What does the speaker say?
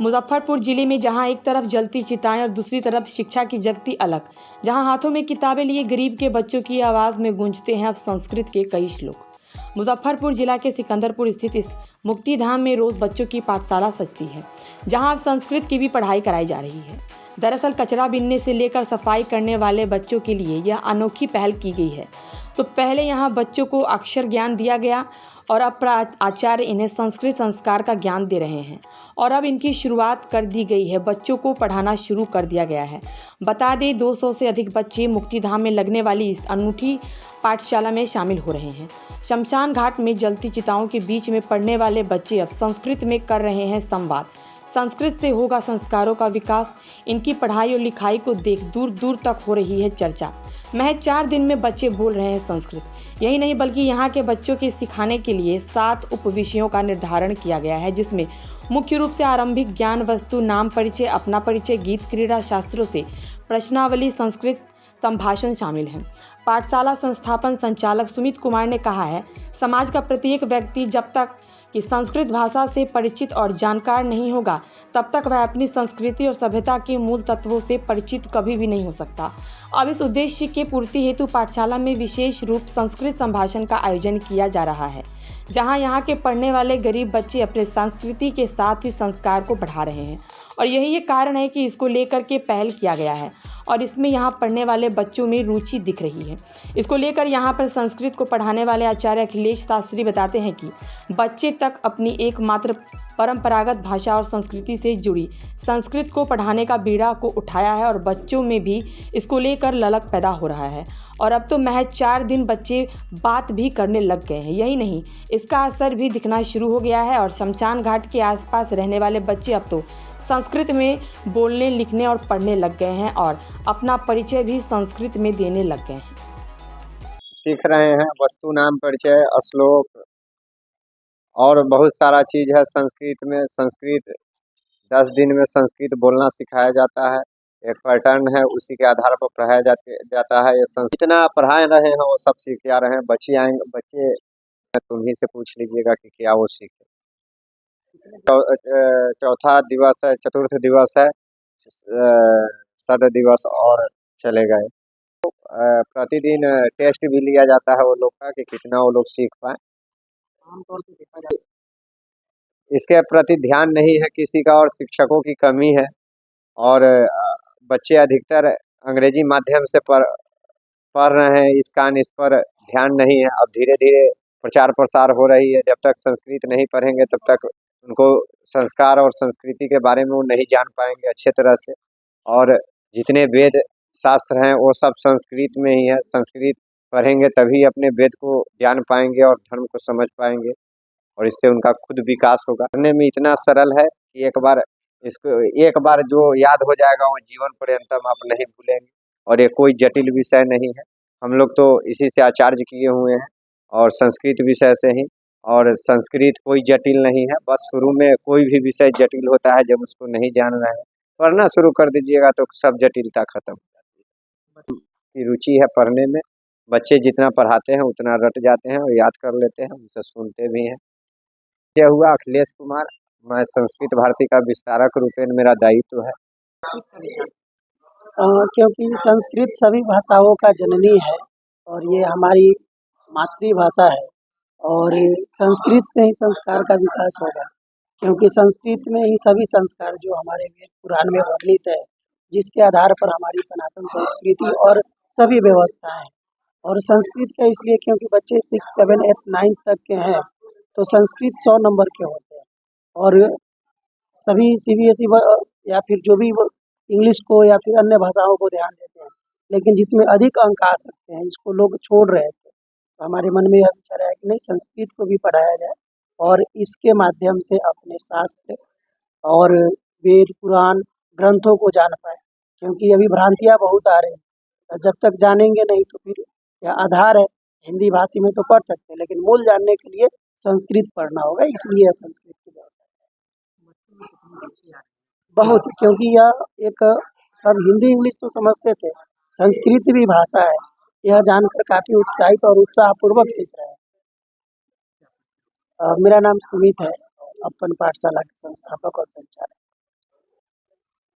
मुजफ्फरपुर जिले में जहां एक तरफ जलती चिताएं और दूसरी तरफ शिक्षा की जगती अलख, जहां हाथों में किताबें लिए गरीब के बच्चों की आवाज़ में गूंजते हैं अब संस्कृत के कई श्लोक। मुजफ्फरपुर जिला के सिकंदरपुर स्थित इस मुक्तिधाम में रोज बच्चों की पाठशाला सजती है, जहां अब संस्कृत की भी पढ़ाई कराई जा रही है। दरअसल कचरा बीनने से लेकर सफाई करने वाले बच्चों के लिए यह अनोखी पहल की गई है। तो पहले यहाँ बच्चों को अक्षर ज्ञान दिया गया और अब आचार्य इन्हें संस्कृत संस्कार का ज्ञान दे रहे हैं और अब इनकी शुरुआत कर दी गई है, बच्चों को पढ़ाना शुरू कर दिया गया है। बता दें 200 से अधिक बच्चे मुक्तिधाम में लगने वाली इस अनूठी पाठशाला में शामिल हो रहे हैं। शमशान घाट में जलती चिताओं के बीच में पढ़ने वाले बच्चे अब संस्कृत में कर रहे हैं संवाद। संस्कृत से होगा संस्कारों का विकास। इनकी पढ़ाई और लिखाई को देख दूर दूर तक हो रही है चर्चा। महज 4 दिन में बच्चे बोल रहे हैं संस्कृत। यही नहीं बल्कि यहाँ के बच्चों के सिखाने के लिए 7 उपविषयों का निर्धारण किया गया है, जिसमें मुख्य रूप से आरंभिक ज्ञान, वस्तु, नाम परिचय, अपना परिचय, गीत, क्रीड़ा, शास्त्रों से प्रश्नावली, संस्कृत संभाषण शामिल हैं। पाठशाला संस्थापन संचालक सुमित कुमार ने कहा है, समाज का प्रत्येक व्यक्ति जब तक कि संस्कृत भाषा से परिचित और जानकार नहीं होगा, तब तक वह अपनी संस्कृति और सभ्यता के मूल तत्वों से परिचित कभी भी नहीं हो सकता। अब इस उद्देश्य के पूर्ति हेतु पाठशाला में विशेष रूप संस्कृत संभाषण का आयोजन किया जा रहा है, जहां यहाँ के पढ़ने वाले गरीब बच्चे अपने संस्कृति के साथ ही संस्कार को बढ़ा रहे हैं और यही एक कारण है कि इसको लेकर के पहल किया गया है और इसमें यहाँ पढ़ने वाले बच्चों में रुचि दिख रही है। इसको लेकर यहाँ पर संस्कृत को पढ़ाने वाले आचार्य अखिलेश शास्त्री बताते हैं कि बच्चे तक अपनी एकमात्र परंपरागत भाषा और संस्कृति से जुड़ी संस्कृत को पढ़ाने का बीड़ा को उठाया है और बच्चों में भी इसको लेकर ललक पैदा हो रहा है और अब तो महज 4 दिन बच्चे बात भी करने लग गए हैं। यही नहीं, इसका असर भी दिखना शुरू हो गया है और शमशान घाट के आसपास रहने वाले बच्चे अब तो संस्कृत में बोलने, लिखने और पढ़ने लग गए हैं और अपना परिचय भी संस्कृत में देने लग गए हैं। सीख रहे हैं वस्तु, नाम, परिचय, श्लोक और बहुत सारा चीज है संस्कृत में। संस्कृत 10 दिन में संस्कृत बोलना सिखाया जाता है। एक पैटर्न है, उसी के आधार पर पढ़ाया जाता है। ये जितना पढ़ा रहे हैं वो सब सीख आ रहे हैं। बच्चे आएंगे, बच्चे तुम्ही से पूछ लीजिएगा कि क्या वो सीखे। चौथा दिवस है, चतुर्थ दिवस है, षष्ठ दिवस और चले गए। प्रतिदिन टेस्ट भी लिया जाता है वो लोग का कि कितना वो लोग सीख पाए। आमतौर पर देखा जाए इसके प्रति ध्यान नहीं है किसी का और शिक्षकों की कमी है और बच्चे अधिकतर अंग्रेजी माध्यम से पढ़ रहे हैं। इस पर ध्यान नहीं है। अब धीरे धीरे प्रचार प्रसार हो रही है। जब तक संस्कृत नहीं पढ़ेंगे तब तक उनको संस्कार और संस्कृति के बारे में वो नहीं जान पाएंगे अच्छे तरह से। और जितने वेद शास्त्र हैं वो सब संस्कृत में ही है। संस्कृत पढ़ेंगे तभी अपने वेद को जान पाएंगे और धर्म को समझ पाएंगे और इससे उनका खुद विकास होगा। पढ़ने में इतना सरल है कि एक बार जो याद हो जाएगा वो जीवन पर्यंतम आप नहीं भूलेंगे और ये कोई जटिल विषय नहीं है। हम लोग तो इसी से आचार्य किए हुए हैं और संस्कृत विषय से ही। और संस्कृत कोई जटिल नहीं है। बस शुरू में कोई भी विषय जटिल होता है जब उसको नहीं जान रहे हैं। पढ़ना शुरू कर दीजिएगा तो सब जटिलता खत्म हो जाती है। की रुचि है पढ़ने में। बच्चे जितना पढ़ाते हैं उतना रट जाते हैं और याद कर लेते हैं, उनसे सुनते भी हैं। यह हुआ अखिलेश कुमार। मैं संस्कृत भारती का विस्तारक रूपेण मेरा दायित्व है। क्योंकि संस्कृत सभी भाषाओं का जननी है और ये हमारी मातृभाषा है और संस्कृत से ही संस्कार का विकास होगा, क्योंकि संस्कृत में ही सभी संस्कार जो हमारे वेद पुराण में वर्णित है, जिसके आधार पर हमारी सनातन संस्कृति और सभी व्यवस्था है। और संस्कृत का इसलिए क्योंकि बच्चे 6, 7, 8, 9 तक के हैं तो संस्कृत 100 नंबर के होते हैं और सभी CBSE या फिर जो भी इंग्लिश को या फिर अन्य भाषाओं को ध्यान देते हैं, लेकिन जिसमें अधिक अंक आ सकते हैं इसको लोग छोड़ रहे थे। तो हमारे मन में यह विचार है कि नहीं, संस्कृत को भी पढ़ाया जाए और इसके माध्यम से अपने शास्त्र और वेद पुराण ग्रंथों को जान पाए, क्योंकि अभी भ्रांतियाँ बहुत आ रही हैं। जब तक जानेंगे नहीं तो फिर यह आधार है, हिंदी भाषी में तो पढ़ सकते हैं लेकिन मूल जानने के लिए संस्कृत पढ़ना होगा, इसलिए संस्कृत की व्यवस्था बहुत, क्योंकि यह एक सब हिंदी इंग्लिश तो समझते थे, संस्कृत भी भाषा है, यह जानकर काफ़ी उत्साहित और उत्साहपूर्वक सीख रहे हैं। मेरा नाम सुमित है, अपन पाठशाला के संस्थापक और संचालक।